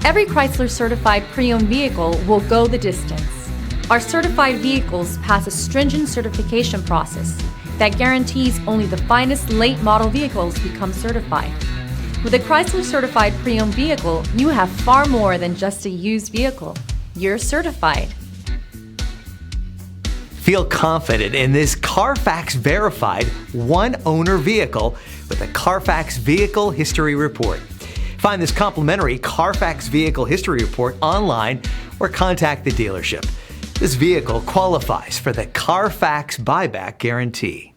Every Chrysler certified pre-owned vehicle will go the distance. Our certified vehicles pass a stringent certification process that guarantees only the finest late model vehicles become certified. With a Chrysler certified pre-owned vehicle, you have far more than just a used vehicle. You're certified. Feel confident in this Carfax verified one-owner vehicle with a Carfax Vehicle History Report. Find this complimentary Carfax Vehicle History Report online or contact the dealership. This vehicle qualifies for the Carfax Buyback Guarantee.